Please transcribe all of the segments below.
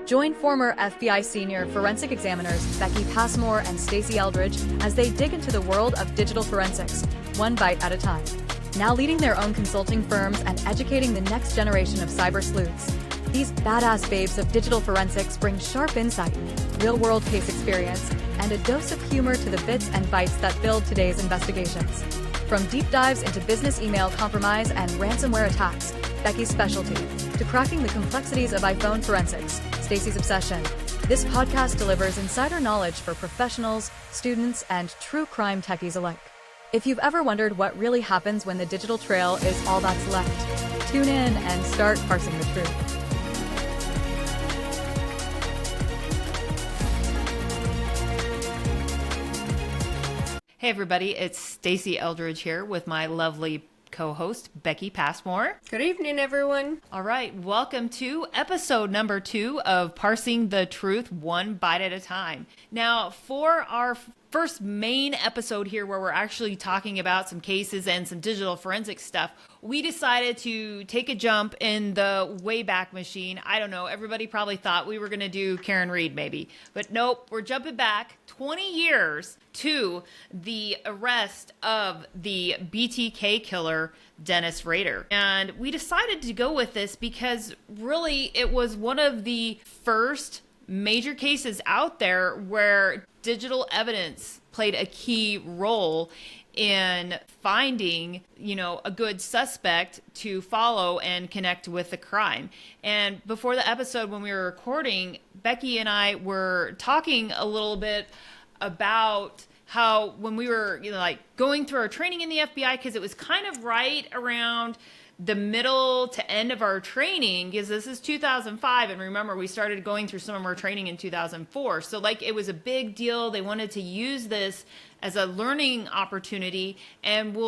Join former FBI senior forensic examiners Becky Passmore and Stacy Eldridge as they dig into the world of digital forensics, one bite at a time. Now leading their own consulting firms and educating the next generation of cyber sleuths, these badass babes of digital forensics bring sharp insight, real-world case experience, and a dose of humor to the bits and bytes that build today's investigations. From deep dives into business email compromise and ransomware attacks, Becky's specialty, to cracking the complexities of iPhone forensics, Stacy's obsession, this podcast delivers insider knowledge for professionals, students, and true crime techies alike. If you've ever wondered what really happens when the digital trail is all that's left, tune in and start parsing the truth. Hey everybody, it's Stacy Eldridge here with my lovely co-host, Becky Passmore. Good evening, everyone. All right, welcome to episode number 2 of Parsing the Truth, one bite at a time. Now, for our first main episode here where we're actually talking about some cases and some digital forensic stuff, we decided to take a jump in the Wayback Machine. I don't know, everybody probably thought we were going to do Karen Reed maybe, but nope, we're jumping back 20 years to the arrest of the BTK killer, Dennis Rader. And we decided to go with this because really it was one of the first major cases out there where digital evidence played a key role in finding, a good suspect to follow and connect with the crime. And before the episode, when we were recording, Becky and I were talking a little bit about how when we were, going through our training in the FBI, because it was kind of right around the middle to end of our training, because this is 2005, and remember we started going through some of our training in 2004, so it was a big deal. They wanted to use this as a learning opportunity, and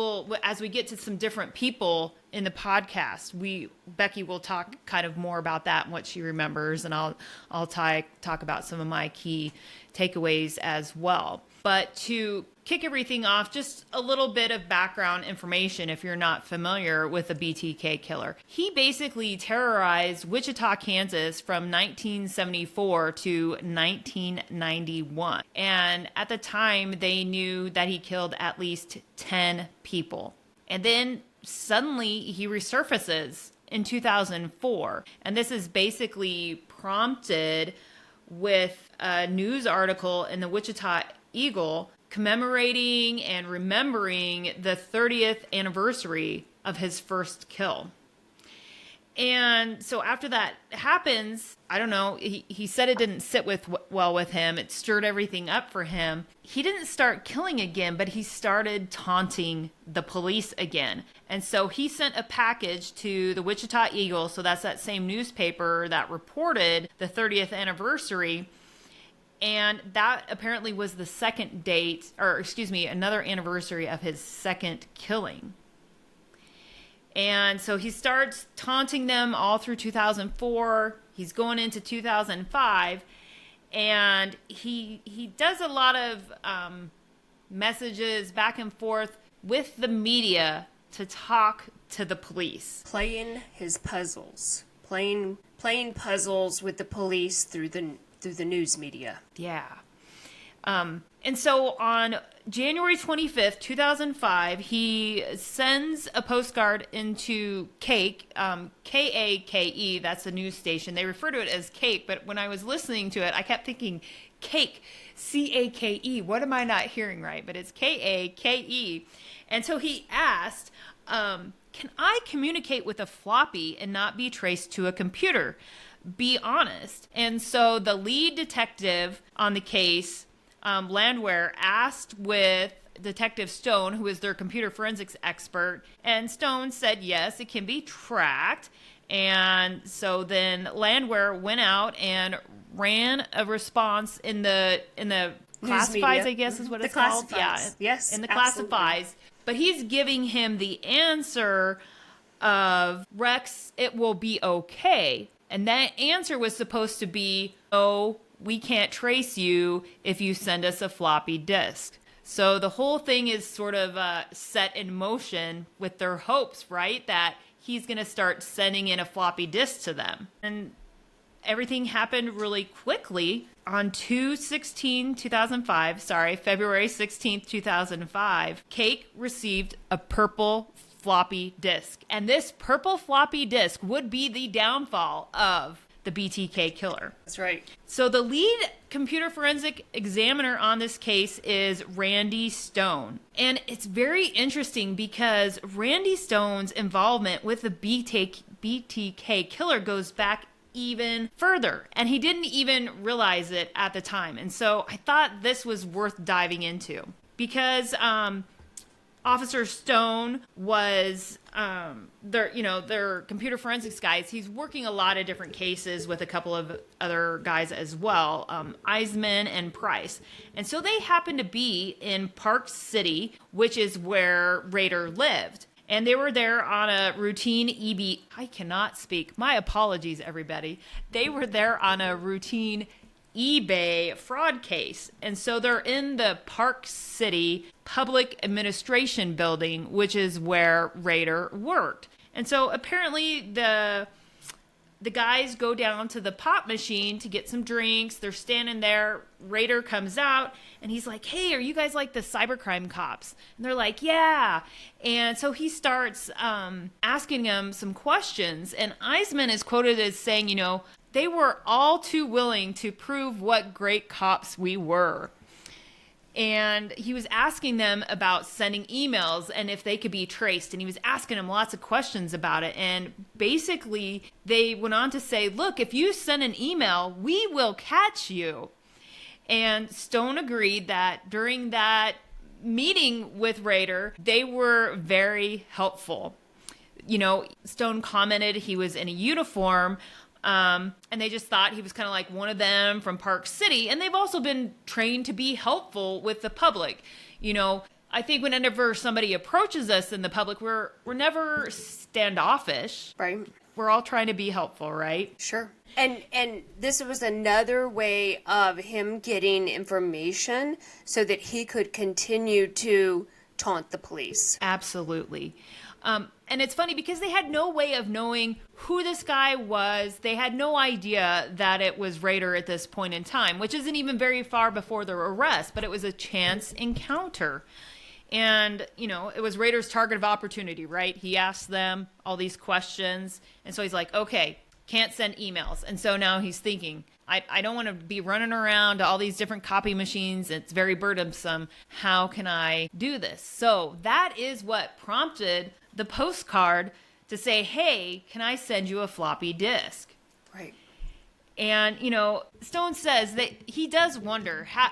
as we get to some different people in the podcast, Becky will talk kind of more about that and what she remembers, and I'll talk about some of my key takeaways as well. But to kick everything off, just a little bit of background information if you're not familiar with the BTK killer. He basically terrorized Wichita, Kansas from 1974 to 1991. And at the time, they knew that he killed at least 10 people. And then suddenly he resurfaces in 2004. And this is basically prompted with a news article in the Wichita Eagle commemorating and remembering the 30th anniversary of his first kill. And so after that happens, I don't know, he said it didn't sit well with him. It stirred everything up for him. He didn't start killing again, but he started taunting the police again. And so he sent a package to the Wichita Eagle, so that's that same newspaper that reported the 30th anniversary. And that apparently was the another anniversary of his second killing. And so he starts taunting them all through 2004. He's going into 2005. And he does a lot of messages back and forth with the media to talk to the police. Playing his puzzles. Playing puzzles with the police through the news media. Yeah. And so on January 25th, 2005, he sends a postcard into Cake, K-A-K-E, that's a news station. They refer to it as Cake, but when I was listening to it, I kept thinking Cake, C-A-K-E. What am I not hearing right? But it's K-A-K-E. And so he asked, can I communicate with a floppy and not be traced to a computer? Be honest. And so the lead detective on the case, Landwehr, asked with Detective Stone, who is their computer forensics expert, and Stone said yes, it can be tracked. And so then Landwehr went out and ran a response in the classifies, I guess is what it's called. Yeah, yes, in the absolutely. classifies. But he's giving him the answer of, Rex, it will be okay. And that answer was supposed to be, oh, we can't trace you if you send us a floppy disk. So the whole thing is sort of set in motion with their hopes, right? That he's going to start sending in a floppy disk to them. And everything happened really quickly. On February 16th, 2005, Cake received a purple floppy disk. And this purple floppy disk would be the downfall of the BTK killer. That's right. So the lead computer forensic examiner on this case is Randy Stone. And it's very interesting because Randy Stone's involvement with the BTK killer goes back even further. And he didn't even realize it at the time. And so I thought this was worth diving into because Officer Stone was their computer forensics guys. He's working a lot of different cases with a couple of other guys as well, Eisman and Price. And so they happened to be in Park City, which is where Rader lived. And they were there on a routine I cannot speak. My apologies, everybody. They were there on a routine eBay fraud case. And so they're in the Park City Public Administration Building, which is where Rader worked. And so apparently the guys go down to the pop machine to get some drinks. They're standing there. Rader comes out and he's like, "Hey, are you guys like the cybercrime cops?" And they're like, "Yeah." And so he starts asking them some questions. And Eisman is quoted as saying, they were all too willing to prove what great cops we were. And he was asking them about sending emails and if they could be traced. And he was asking them lots of questions about it. And basically, they went on to say, "Look, if you send an email, we will catch you." And Stone agreed that during that meeting with Rader, they were very helpful. Stone commented he was in a uniform. And they just thought he was kind of like one of them from Park City. And they've also been trained to be helpful with the public. I think whenever somebody approaches us in the public, we're never standoffish. Right. We're all trying to be helpful, right? Sure. And this was another way of him getting information so that he could continue to taunt the police. Absolutely. And it's funny because they had no way of knowing who this guy was. They had no idea that it was Rader at this point in time, which isn't even very far before their arrest, but it was a chance encounter. And, it was Rader's target of opportunity, right? He asked them all these questions. And so he's like, okay, can't send emails. And so now he's thinking, I don't want to be running around to all these different copy machines. It's very burdensome. How can I do this? So that is what prompted the postcard to say, "Hey, can I send you a floppy disk?" Right. And, Stone says that he does wonder, how,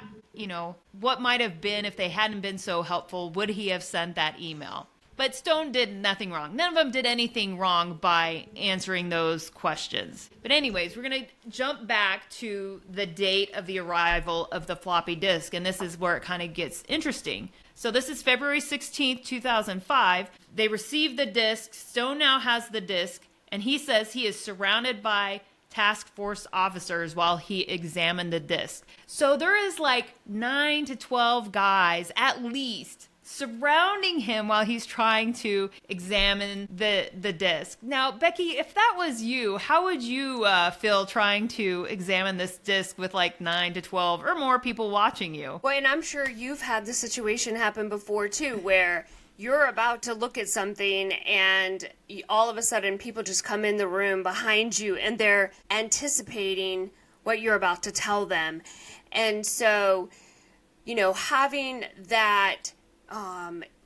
what might have been if they hadn't been so helpful. Would he have sent that email? But Stone did nothing wrong. None of them did anything wrong by answering those questions. But anyways, we're going to jump back to the date of the arrival of the floppy disk. And this is where it kind of gets interesting. So this is February 16th, 2005. They received the disk. Stone now has the disk. And he says he is surrounded by task force officers while he examined the disk. So there is like 9 to 12 guys at least surrounding him while he's trying to examine the disc. Now, Becky, if that was you, how would you feel trying to examine this disc with like 9 to 12 or more people watching you? Well, and I'm sure you've had this situation happen before too, where you're about to look at something and all of a sudden people just come in the room behind you and they're anticipating what you're about to tell them. And so, having that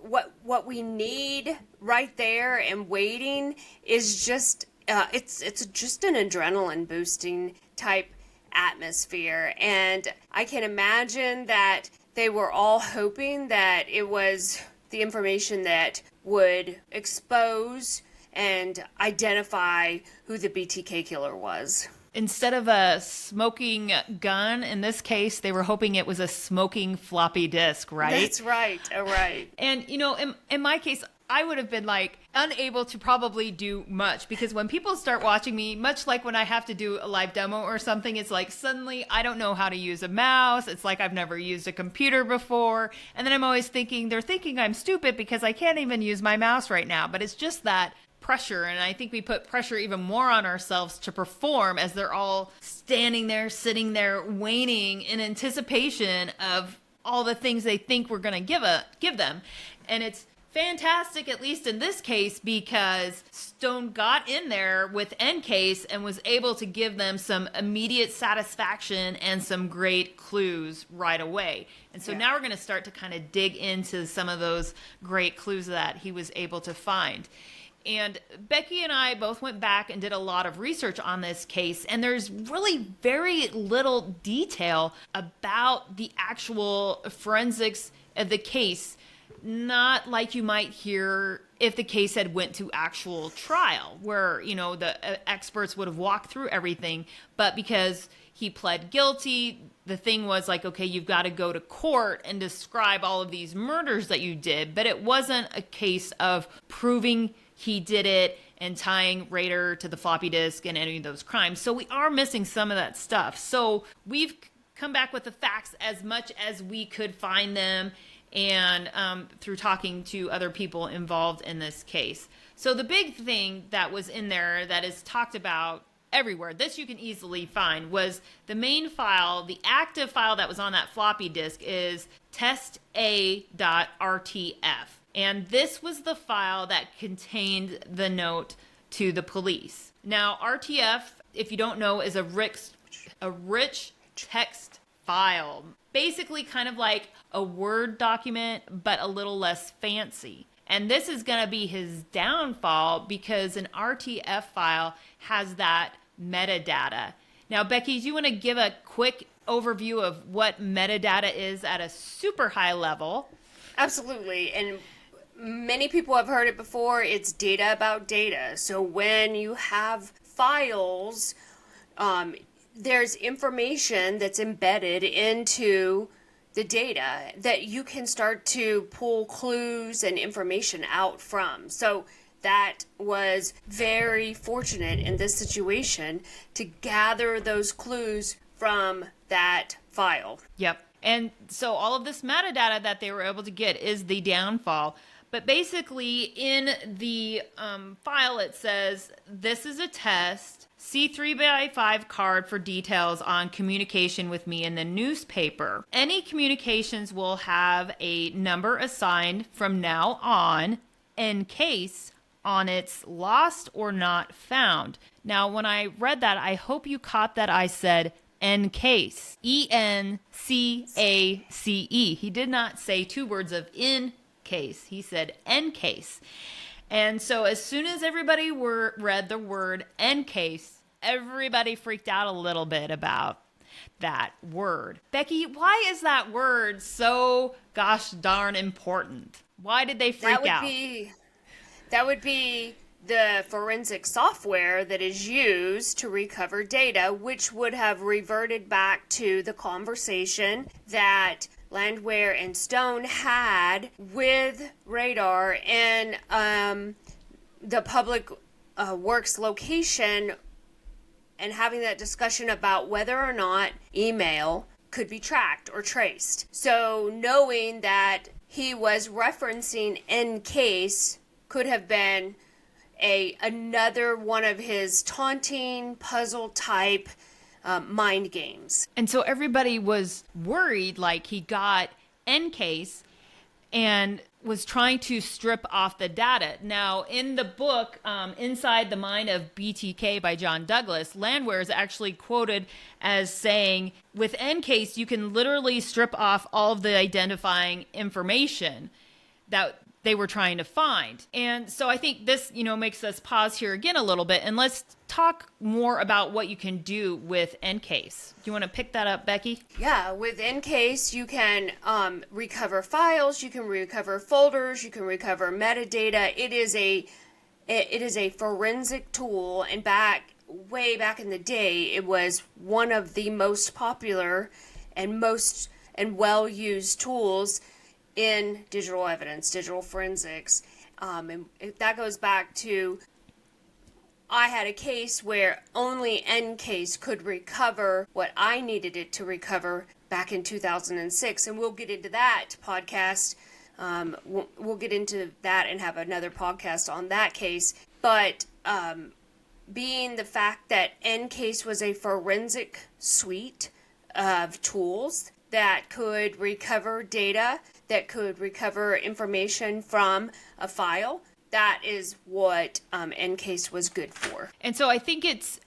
what we need right there and waiting is just it's just an adrenaline boosting type atmosphere. And I can imagine that they were all hoping that it was the information that would expose and identify who the BTK killer was. Instead of a smoking gun, in this case, they were hoping it was a smoking floppy disk, right? That's right. Oh, right. And, in my case, I would have been like unable to probably do much because when people start watching me, much like when I have to do a live demo or something, it's like suddenly I don't know how to use a mouse. It's like I've never used a computer before. And then I'm always thinking they're thinking I'm stupid because I can't even use my mouse right now. But it's just that pressure, and I think we put pressure even more on ourselves to perform as they're all standing there, sitting there, waiting in anticipation of all the things they think we're going to give them. And it's fantastic, at least in this case, because Stone got in there with Encase and was able to give them some immediate satisfaction and some great clues right away. And so now we're going to start to kind of dig into some of those great clues that he was able to find. And Becky and I both went back and did a lot of research on this case, and there's really very little detail about the actual forensics of the case, not like you might hear if the case had went to actual trial, where, you know, the experts would have walked through everything. But because he pled guilty, the thing was like, okay, you've got to go to court and describe all of these murders that you did. But it wasn't a case of proving he did it and tying Rader to the floppy disk and any of those crimes. So we are missing some of that stuff. So we've come back with the facts as much as we could find them, and through talking to other people involved in this case. So the big thing that was in there that is talked about everywhere, this you can easily find, was the main file, the active file that was on that floppy disk is testa.rtf. And this was the file that contained the note to the police. Now, RTF, if you don't know, is a rich text file. Basically kind of like a Word document, but a little less fancy. And this is going to be his downfall because an RTF file has that metadata. Now, Becky, do you want to give a quick overview of what metadata is at a super high level? Absolutely. And many people have heard it before. It's data about data. So when you have files, there's information that's embedded into the data that you can start to pull clues and information out from. So that was very fortunate in this situation to gather those clues from that file. Yep. And so all of this metadata that they were able to get is the downfall. But basically in the file, it says, this is a test. See 3x5 card for details on communication with me in the newspaper. Any communications will have a number assigned from now on in case on its lost or not found. Now, when I read that, I hope you caught that I said in case. E-N-C-A-C-E. He did not say two words of in case. He said in case. And so as soon as everybody read the word in case, everybody freaked out a little bit about that word. Becky, why is that word so gosh darn important? Why did they freak out? That would be the forensic software that is used to recover data, which would have reverted back to the conversation that Landwehr and Stone had with Rader and the public works location, and having that discussion about whether or not email could be tracked or traced. So knowing that he was referencing in case could have been another one of his taunting puzzle type mind games. And so everybody was worried, like he got in case and was trying to strip off the data. Now, in the book, Inside the Mind of BTK by John Douglas, Landwehr is actually quoted as saying, with Encase, you can literally strip off all of the identifying information that they were trying to find. And so I think this, makes us pause here again a little bit, and let's talk more about what you can do with Encase. Do you want to pick that up, Becky? Yeah, with Encase, you can recover files, you can recover folders, you can recover metadata. It is a forensic tool, and way back in the day, it was one of the most popular and well-used tools in digital evidence, digital forensics. And that goes back to, I had a case where only Encase could recover what I needed it to recover back in 2006. And we'll get into that podcast. We'll get into that and have another podcast on that case. But being the fact that EnCase was a forensic suite of tools that could recover data, that could recover information from a file, that is what EnCase was good for. And so I think it's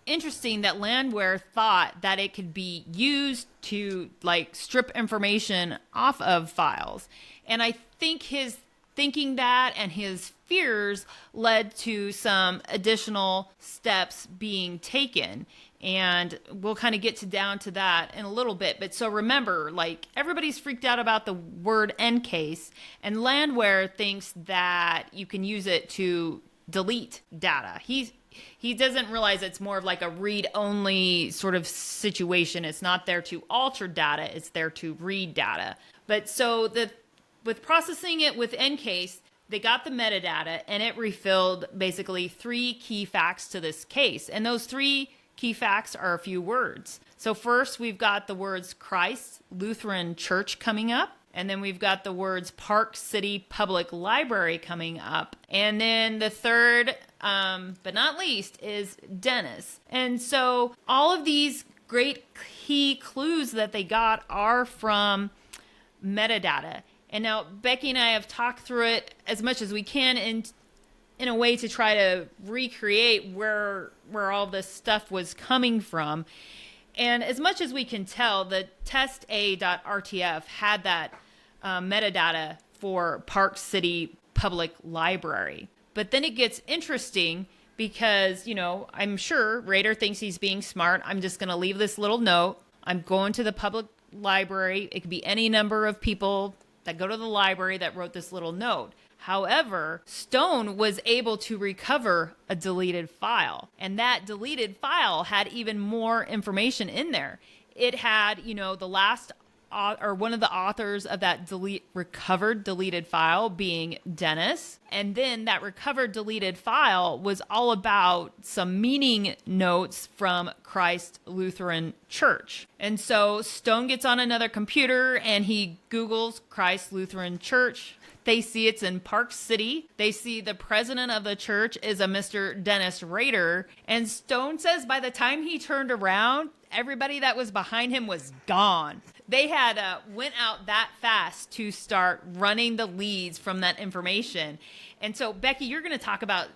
interesting that Landwehr thought that it could be used to like strip information off of files. And I think his thinking that and his fears led to some additional steps being taken. And we'll kind of get down to that in a little bit. But so remember, like, everybody's freaked out about the word EnCase, and Landwehr thinks that you can use it to delete data. He doesn't realize it's more of like a read-only sort of situation. It's not there to alter data. It's there to read data. But so with processing it with EnCase, they got the metadata, and it refilled basically 3 key facts to this case. And those 3 key facts are a few words. So first, we've got the words Christ Lutheran Church coming up. And then we've got the words Park City Public Library coming up. And then the third, but not least, is Dennis. And so all of these great key clues that they got are from metadata. And now Becky and I have talked through it as much as we can in a way to try to recreate where all this stuff was coming from. And as much as we can tell, the testa.rtf had that metadata for Park City Public Library. But then it gets interesting because, I'm sure Rader thinks he's being smart. I'm just going to leave this little note. I'm going to the public library. It could be any number of people that go to the library that wrote this little note. However, Stone was able to recover a deleted file, and that deleted file had even more information in there. It had, the last or one of the authors of that recovered deleted file being Dennis. And then that recovered deleted file was all about some meaning notes from Christ Lutheran Church. And so Stone gets on another computer and he Googles Christ Lutheran Church. They see it's in Park City. They see the president of the church is a Mr. Dennis Rader. And Stone says by the time he turned around, everybody that was behind him was gone. They had went out that fast to start running the leads from that information. And so, Becky, you're going to talk about,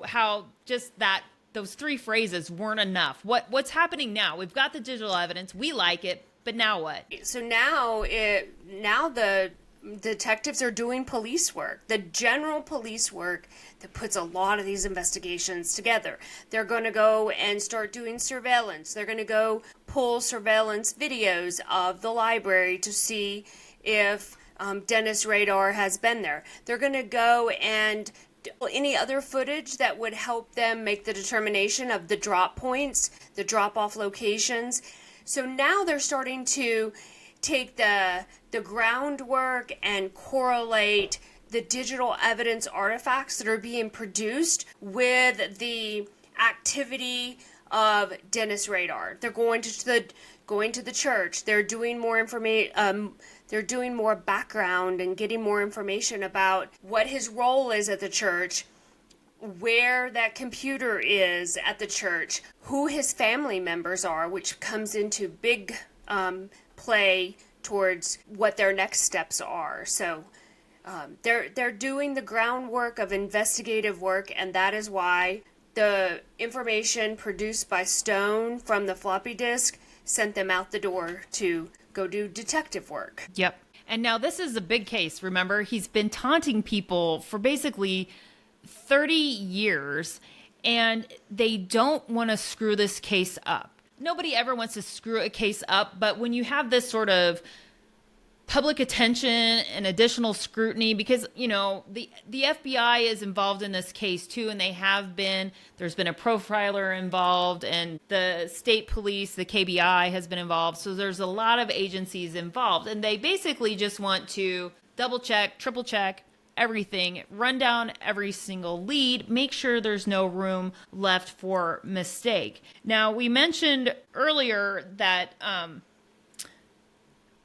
how just those 3 phrases weren't enough. What's happening now? We've got the digital evidence. We like it. But now what? So now the detectives are doing police work, the general police work that puts a lot of these investigations together. They're going to go and start doing surveillance. They're going to go pull surveillance videos of the library to see if Dennis Rader has been there. They're going to go and any other footage that would help them make the determination of the drop points, the drop-off locations. So now they're starting to take the groundwork and correlate the digital evidence artifacts that are being produced with the activity of Dennis Rader. They're going to the church. They're doing more information. They're doing more background and getting more information about what his role is at the church, where that computer is at the church, who his family members are, which comes into big play towards what their next steps are. So they're doing the groundwork of investigative work, and that is why the information produced by Stone from the floppy disk sent them out the door to go do detective work. Yep. And now this is a big case. Remember, he's been taunting people for basically 30 years, and they don't want to screw this case up. Nobody ever wants to screw a case up, but when you have this sort of public attention and additional scrutiny, because, the FBI is involved in this case too, and there's been a profiler involved, and the state police, the KBI has been involved. So there's a lot of agencies involved, and they basically just want to double check, triple check everything, run down every single lead, make sure there's no room left for mistake. Now, we mentioned earlier that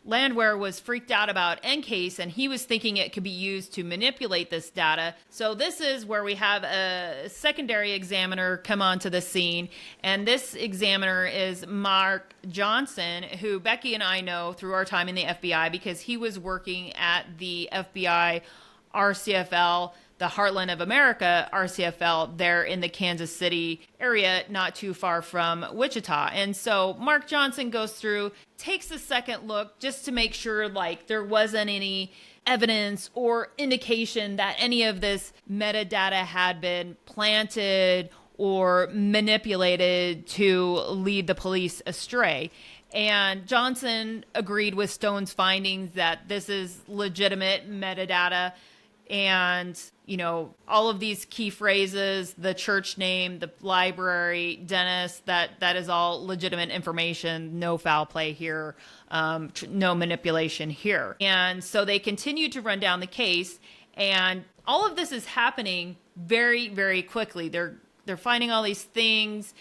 Landwehr was freaked out about Encase, and he was thinking it could be used to manipulate this data. So this is where we have a secondary examiner come onto the scene, and this examiner is Mark Johnson, who Becky and I know through our time in the FBI because he was working at the FBI RCFL, the Heartland of America RCFL, there in the Kansas City area, not too far from Wichita. And so Mark Johnson goes through, takes a second look just to make sure like there wasn't any evidence or indication that any of this metadata had been planted or manipulated to lead the police astray. And Johnson agreed with Stone's findings that this is legitimate metadata. And, you know, all of these key phrases, the church name, the library, dentist, that is all legitimate information. No foul play here. No manipulation here. And so they continue to run down the case. And all of this is happening very, very quickly. They're finding all these things.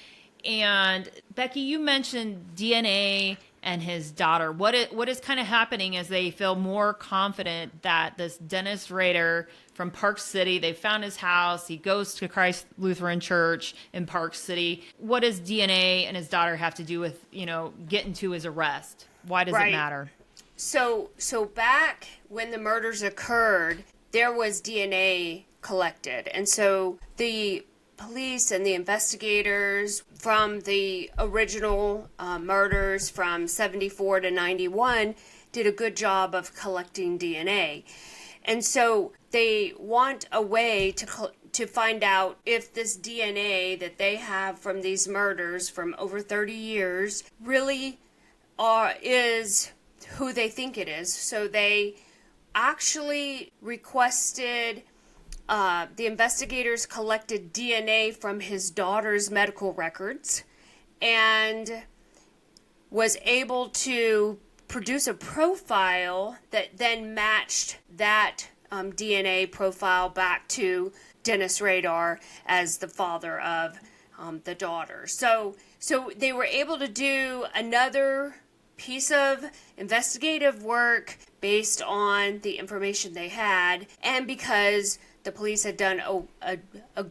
And Becky, you mentioned DNA and his daughter. What is kind of happening as they feel more confident that this Dennis Rader from Park City, they found his house, he goes to Christ Lutheran Church in Park City. What does DNA and his daughter have to do with, you know, getting to his arrest? Why does it matter? So back when the murders occurred, there was DNA collected. And so the police and the investigators from the original murders from 74 to 91 did a good job of collecting DNA. And so they want a way to find out if this DNA that they have from these murders from over 30 years really is who they think it is. So they actually requested the investigators collected DNA from his daughter's medical records and was able to produce a profile that then matched that DNA profile back to Dennis Rader as the father of the daughter. So they were able to do another piece of investigative work based on the information they had, and because the police had done a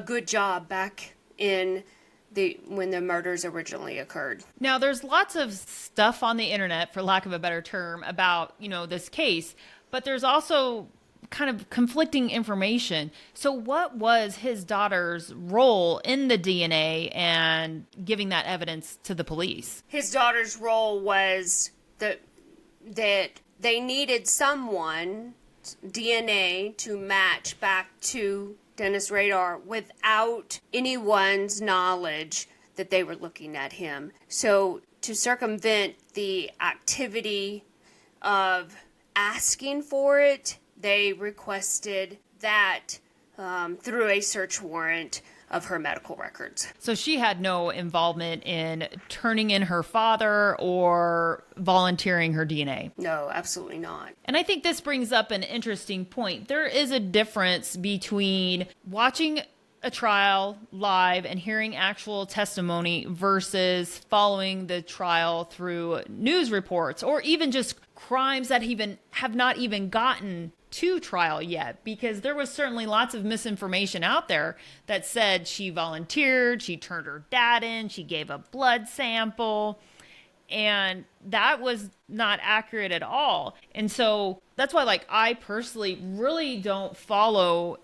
good job back in when the murders originally occurred. Now, there's lots of stuff on the internet, for lack of a better term, about, you know, this case, but there's also kind of conflicting information. So what was his daughter's role in the DNA and giving that evidence to the police? His daughter's role was that they needed someone DNA to match back to Dennis Rader without anyone's knowledge that they were looking at him. So to circumvent the activity of asking for it, they requested that through a search warrant of her medical records. So she had no involvement in turning in her father or volunteering her DNA? No, absolutely not. And I think this brings up an interesting point. There is a difference between watching a trial live and hearing actual testimony versus following the trial through news reports or even just crimes that have not even gotten to trial yet, because there was certainly lots of misinformation out there that said she volunteered, she turned her dad in, she gave a blood sample, and that was not accurate at all. And so that's why, like, I personally really don't follow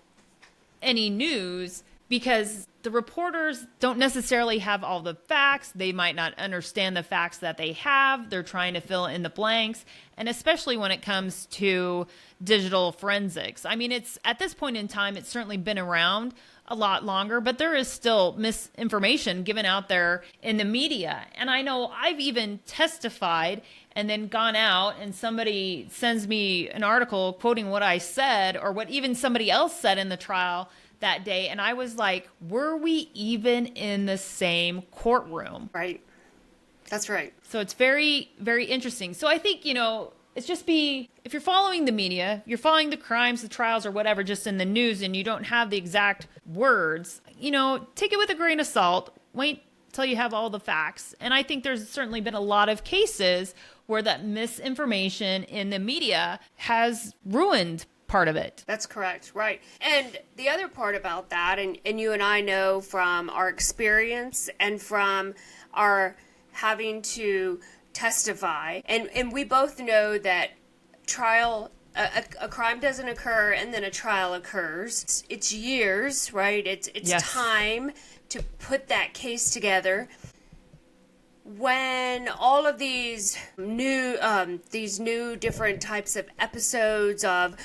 any news, because the reporters don't necessarily have all the facts. They might not understand the facts that they have. They're trying to fill in the blanks. And especially when it comes to digital forensics. I mean, it's at this point in time, it's certainly been around a lot longer, but there is still misinformation given out there in the media. And I know I've even testified and then gone out and somebody sends me an article quoting what I said or what even somebody else said in the trial that day. And I was like, were we even in the same courtroom? Right. That's right. So it's very, very interesting. So I think, it's just if you're following the media, you're following the crimes, the trials or whatever, just in the news, and you don't have the exact words, take it with a grain of salt. Wait till you have all the facts. And I think there's certainly been a lot of cases where that misinformation in the media has ruined part of it. That's correct, right. And the other part about that, and you and I know from our experience and from our having to testify, and we both know that a crime doesn't occur and then a trial occurs. It's years, right? It's Yes. time to put that case together. When all of these new different types of episodes of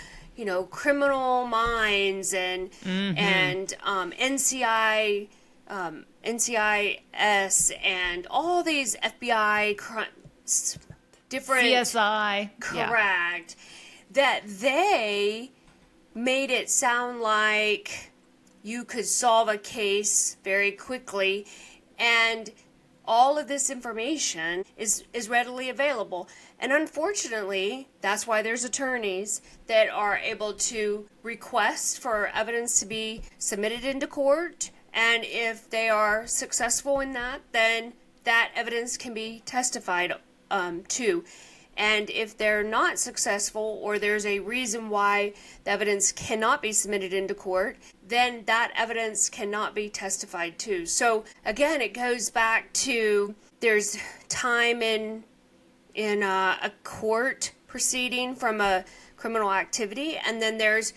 Criminal Minds and NCIS and all these FBI different CSI. correct, that they made it sound like you could solve a case very quickly, and all of this information is readily available. And unfortunately, that's why there's attorneys that are able to request for evidence to be submitted into court. And if they are successful in that, then that evidence can be testified to. And if they're not successful, or there's a reason why the evidence cannot be submitted into court, then that evidence cannot be testified to. So again, it goes back to there's time in a court proceeding from a criminal activity, and then there's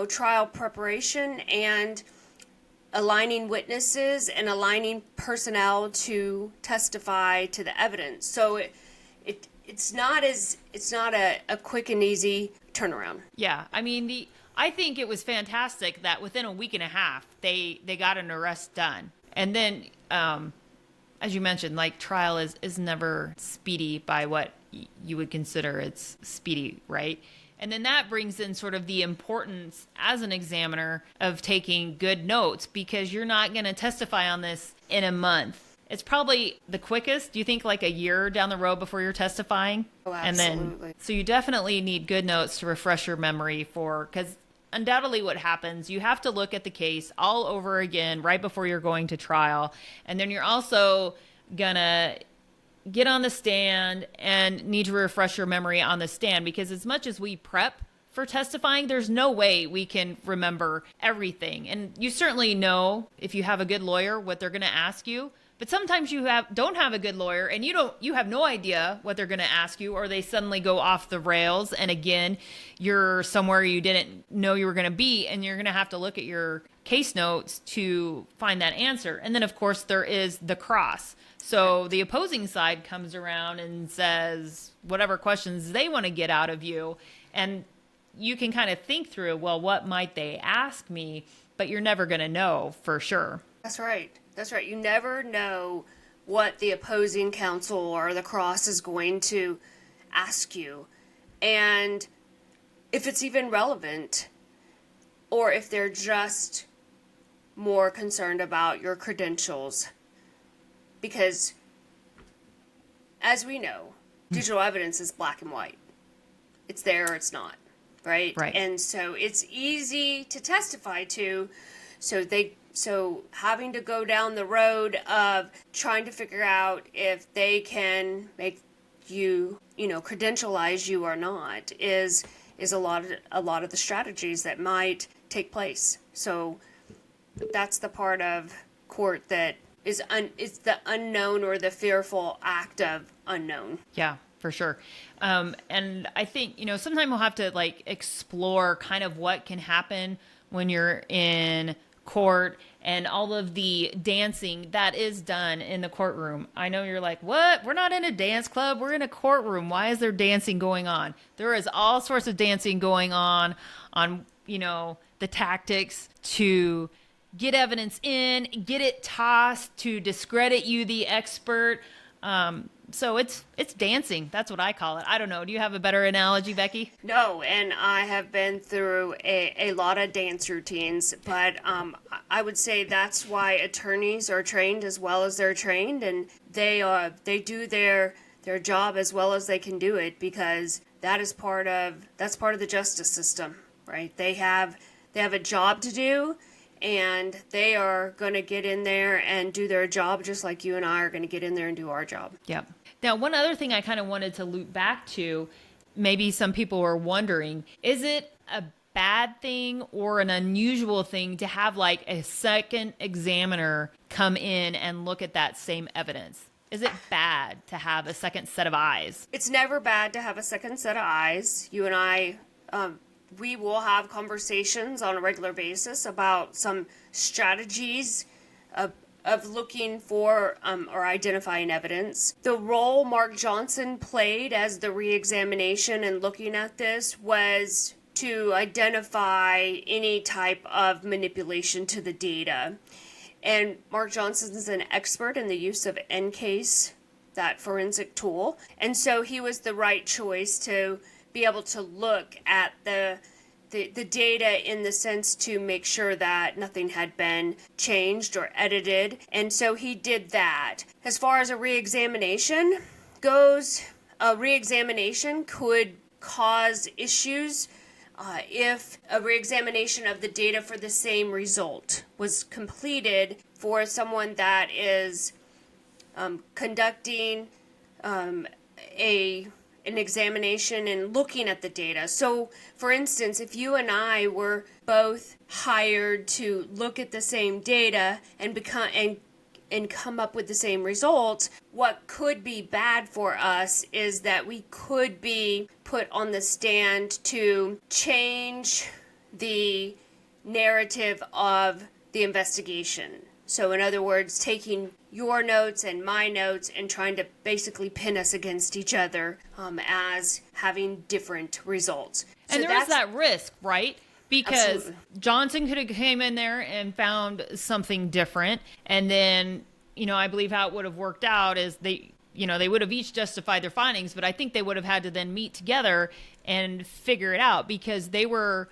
trial preparation and aligning witnesses and aligning personnel to testify to the evidence. So it's not a quick and easy turnaround. Yeah, I mean, I think it was fantastic that within a week and a half they got an arrest done, and then as you mentioned, like, trial is never speedy by what you would consider it's speedy, right? And then that brings in sort of the importance as an examiner of taking good notes, because you're not going to testify on this in a month. It's probably the quickest. Do you think like a year down the road before you're testifying? Oh, absolutely. And then, so you definitely need good notes to refresh your memory because undoubtedly what happens, you have to look at the case all over again right before you're going to trial. And then you're also going to get on the stand and need to refresh your memory on the stand, because as much as we prep for testifying, there's no way we can remember everything. And you certainly know, if you have a good lawyer, what they're going to ask you. But sometimes you don't have a good lawyer, and you have no idea what they're going to ask you, or they suddenly go off the rails, and again, you're somewhere you didn't know you were going to be, and you're going to have to look at your case notes to find that answer. And then, of course, there is the cross. So the opposing side comes around and says whatever questions they want to get out of you, and you can kind of think through, well, what might they ask me? But you're never going to know for sure. That's right. That's right. You never know what the opposing counsel or the cross is going to ask you, and if it's even relevant, or if they're just more concerned about your credentials. Because, as we know, digital evidence is black and white. It's there or it's not, right? Right. And so it's easy to testify to, so having to go down the road of trying to figure out if they can make you, credentialize you or not is a lot of the strategies that might take place. So that's the part of court that it's the unknown, or the fearful act of unknown. Yeah, for sure. And I think, sometimes we'll have to explore kind of what can happen when you're in court and all of the dancing that is done in the courtroom. I know you're like, what? We're not in a dance club. We're in a courtroom. Why is there dancing going on? There is all sorts of dancing going on, the tactics to get evidence in, get it tossed to discredit you, the expert. So it's dancing. That's what I call it. I don't know. Do you have a better analogy, Becky? No, and I have been through a lot of dance routines, but I would say that's why attorneys are trained as well as they're trained, and they do their job as well as they can do it, because that's part of the justice system, right? They have a job to do, and they are going to get in there and do their job just like you and I are going to get in there and do our job. Yep. Now, one other thing I kind of wanted to loop back to, maybe some people were wondering, is it a bad thing or an unusual thing to have like a second examiner come in and look at that same evidence? Is it bad to have a second set of eyes? It's never bad to have a second set of eyes. You and I, we will have conversations on a regular basis about some strategies of looking for or identifying evidence. The role Mark Johnson played as the re-examination and looking at this was to identify any type of manipulation to the data. And Mark Johnson's an expert in the use of NCASE, that forensic tool. And so he was the right choice to be able to look at the data in the sense to make sure that nothing had been changed or edited. And so he did that. As far as a re-examination goes, a re-examination could cause issues if a re-examination of the data for the same result was completed for someone that is conducting an examination and looking at the data. So, for instance, if you and I were both hired to look at the same data and come up with the same results, what could be bad for us is that we could be put on the stand to change the narrative of the investigation. So in other words, taking your notes and my notes and trying to basically pin us against each other as having different results. And so there is that risk, right? Because Absolutely. Johnson could have came in there and found something different. And then, I believe how it would have worked out is they would have each justified their findings, but I think they would have had to then meet together and figure it out because they were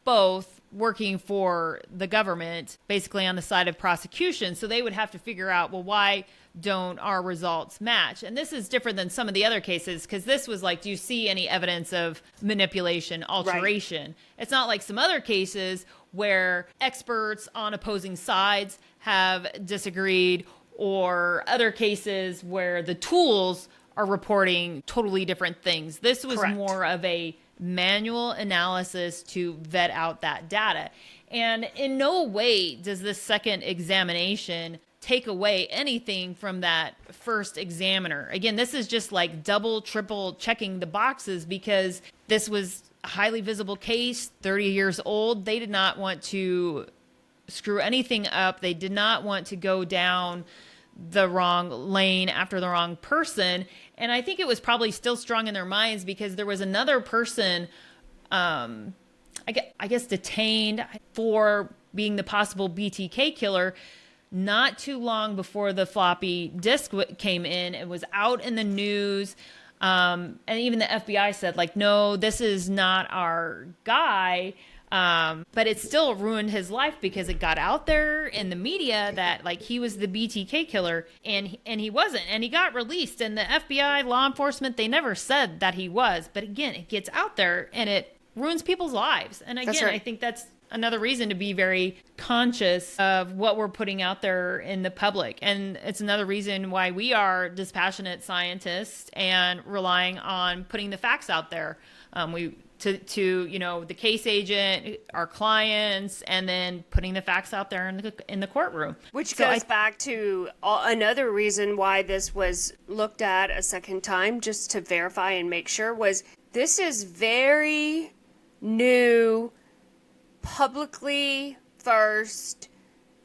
both working for the government, basically on the side of prosecution. So they would have to figure out, well, why don't our results match? And this is different than some of the other cases because this was like, do you see any evidence of manipulation, alteration? Right. It's not like some other cases where experts on opposing sides have disagreed, or other cases where the tools are reporting totally different things. This was Correct. More of a manual analysis to vet out that data. And in no way does this second examination take away anything from that first examiner. Again, this is just like double, triple checking the boxes because this was a highly visible case, 30 years old. They did not want to screw anything up. They did not want to go down the wrong lane after the wrong person. And I think it was probably still strong in their minds because there was another person, I guess, detained for being the possible BTK killer not too long before the floppy disk came in. It was out in the news. And even the FBI said, like, no, this is not our guy. But it still ruined his life because it got out there in the media that like he was the BTK killer and he wasn't, and he got released, and the FBI, law enforcement, they never said that he was. But again, it gets out there and it ruins people's lives. And again, right. I think that's another reason to be very conscious of what we're putting out there in the public. And it's another reason why we are dispassionate scientists and relying on putting the facts out there. To the case agent, our clients, and then putting the facts out there in the courtroom. Which goes back to another reason why this was looked at a second time, just to verify and make sure, was this is very new, publicly first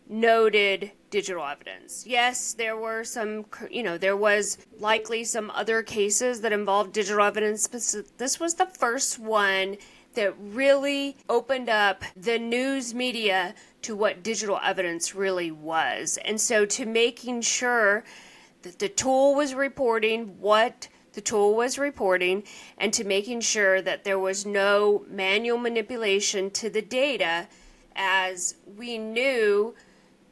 noted digital evidence. Yes, there were some, there was likely some other cases that involved digital evidence, but this was the first one that really opened up the news media to what digital evidence really was. And so to making sure that the tool was reporting what the tool was reporting, and to making sure that there was no manual manipulation to the data, as we knew,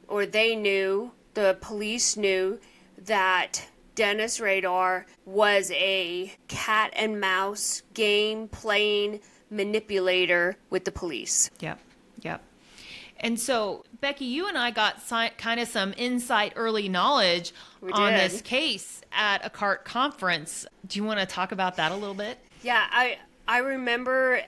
or they knew, the police knew, that Dennis Rader was a cat and mouse game playing manipulator with the police. Yep. And so, Becky, you and I got kind of some inside early knowledge on this case at a CART conference. Do you want to talk about that a little bit? Yeah, I remember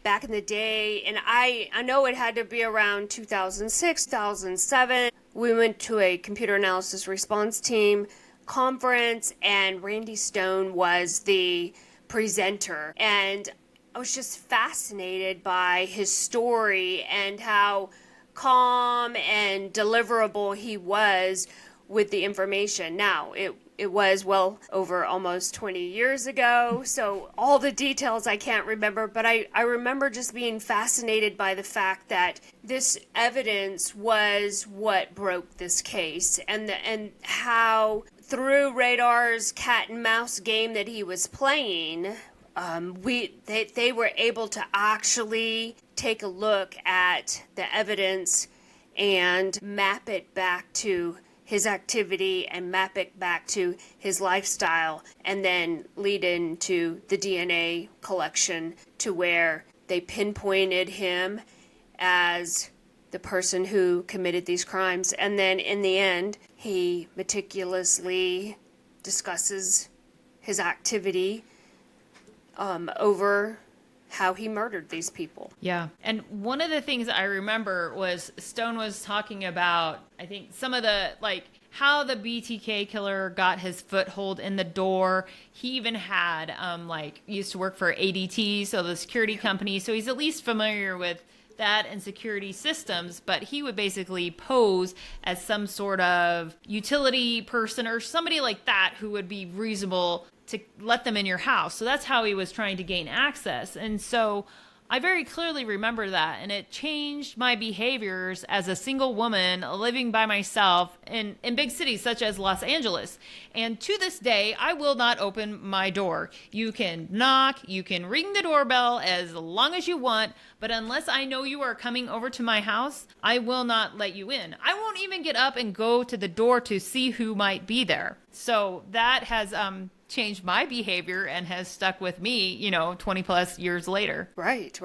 back in the day, and I know it had to be around 2006, 2007. We went to a computer analysis response team conference, and Randy Stone was the presenter. And I was just fascinated by his story and how calm and deliverable he was with the information. Now, it was well over almost 20 years ago, so all the details I can't remember, but I remember just being fascinated by the fact that this evidence was what broke this case, and how through Radar's cat and mouse game that he was playing, they were able to actually take a look at the evidence and map it back to his activity and map it back to his lifestyle, and then lead into the DNA collection to where they pinpointed him as the person who committed these crimes. And then in the end, he meticulously discusses his activity over how he murdered these people. Yeah. And one of the things I remember was Stone was talking about, I think, some of the, like, how the BTK killer got his foothold in the door. He even had, used to work for ADT, so the security company. So he's at least familiar with that and security systems, but he would basically pose as some sort of utility person or somebody like that who would be reasonable to let them in your house. So that's how he was trying to gain access. And so I very clearly remember that, and it changed my behaviors as a single woman living by myself in big cities such as Los Angeles. And to this day, I will not open my door. You can knock, you can ring the doorbell as long as you want, but unless I know you are coming over to my house, I will not let you in. I won't even get up and go to the door to see who might be there. So that has changed my behavior and has stuck with me, 20 plus years later. Right.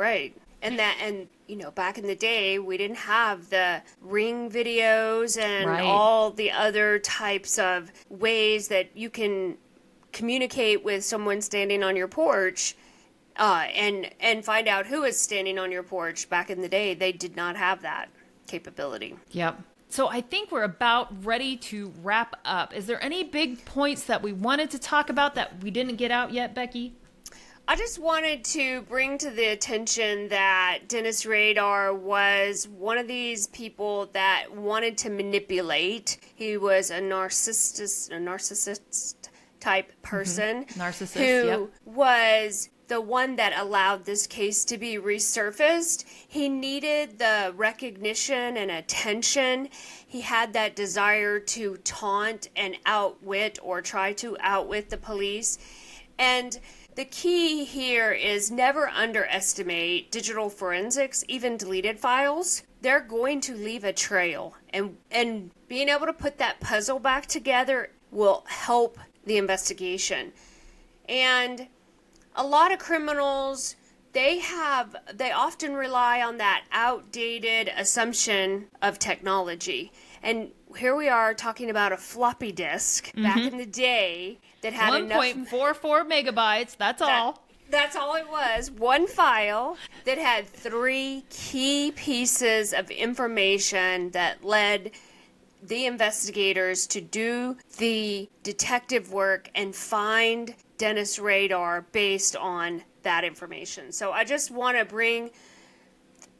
And back in the day, we didn't have the Ring videos and all the other types of ways that you can communicate with someone standing on your porch and find out who is standing on your porch. Back in the day, they did not have that capability. Yep. So I think we're about ready to wrap up. Is there any big points that we wanted to talk about that we didn't get out yet, Becky? I just wanted to bring to the attention that Dennis Rader was one of these people that wanted to manipulate. He was a narcissist type person. Narcissist, who was the one that allowed this case to be resurfaced. He needed the recognition and attention. He had that desire to taunt and outwit or try to outwit the police. And the key here is never underestimate digital forensics, even deleted files. They're going to leave a trail. And being able to put that puzzle back together will help the investigation. And a lot of criminals, they often rely on that outdated assumption of technology. And here we are talking about a floppy disk back in the day that had 1.44 megabytes, that's all. That's all it was. One file that had 3 key pieces of information that led the investigators to do the detective work and find Dennis Rader based on that information. So I just want to bring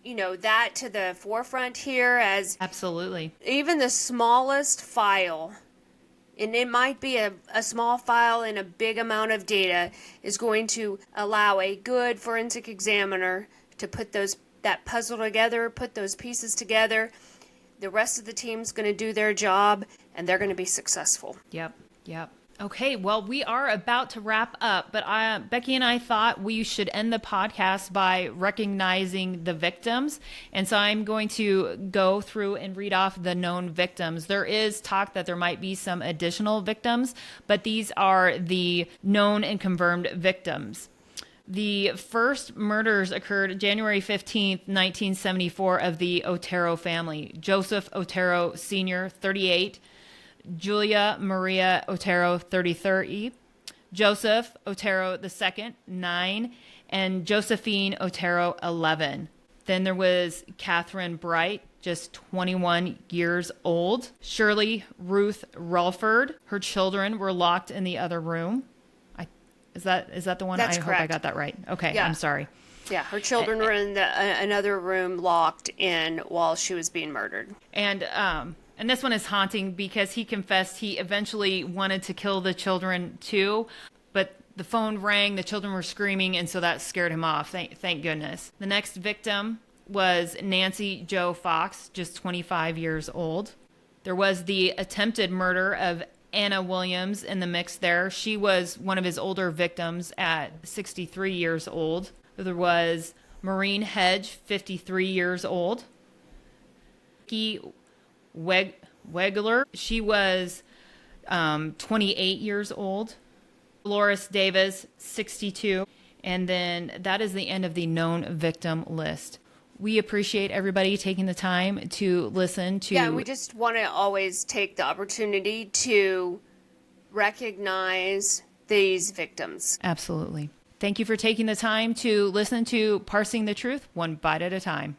that to the forefront here, as absolutely even the smallest file, and it might be a small file in a big amount of data, is going to allow a good forensic examiner to put that puzzle together, put those pieces together. The rest of the team's going to do their job, and they're going to be successful. Yep. Okay, well, we are about to wrap up, but Becky and I thought we should end the podcast by recognizing the victims. And so I'm going to go through and read off the known victims. There is talk that there might be some additional victims, but these are the known and confirmed victims. The first murders occurred January 15th, 1974, of the Otero family. Joseph Otero Sr., 38, Julia Maria Otero, 33, Joseph Otero II, 9, and Josephine Otero, 11. Then there was Catherine Bright, just 21 years old. Shirley Ruth Relford. Her children were locked in the other room. Is that the one? That's I correct. hope I got that right. Okay, Yeah. I'm sorry. Yeah, her children were in another room locked in while she was being murdered. And this one is haunting because he confessed he eventually wanted to kill the children too, but the phone rang, the children were screaming, and so that scared him off. Thank goodness. The next victim was Nancy Jo Fox, just 25 years old. There was the attempted murder of Anna Williams in the mix there. She was one of his older victims at 63 years old. There was Maureen Hedge, 53 years old. Becky Wegler, she was 28 years old. Dolores Davis, 62. And then that is the end of the known victim list. We appreciate everybody taking the time to listen to... Yeah, we just want to always take the opportunity to recognize these victims. Absolutely. Thank you for taking the time to listen to Parsing the Truth, one bite at a time.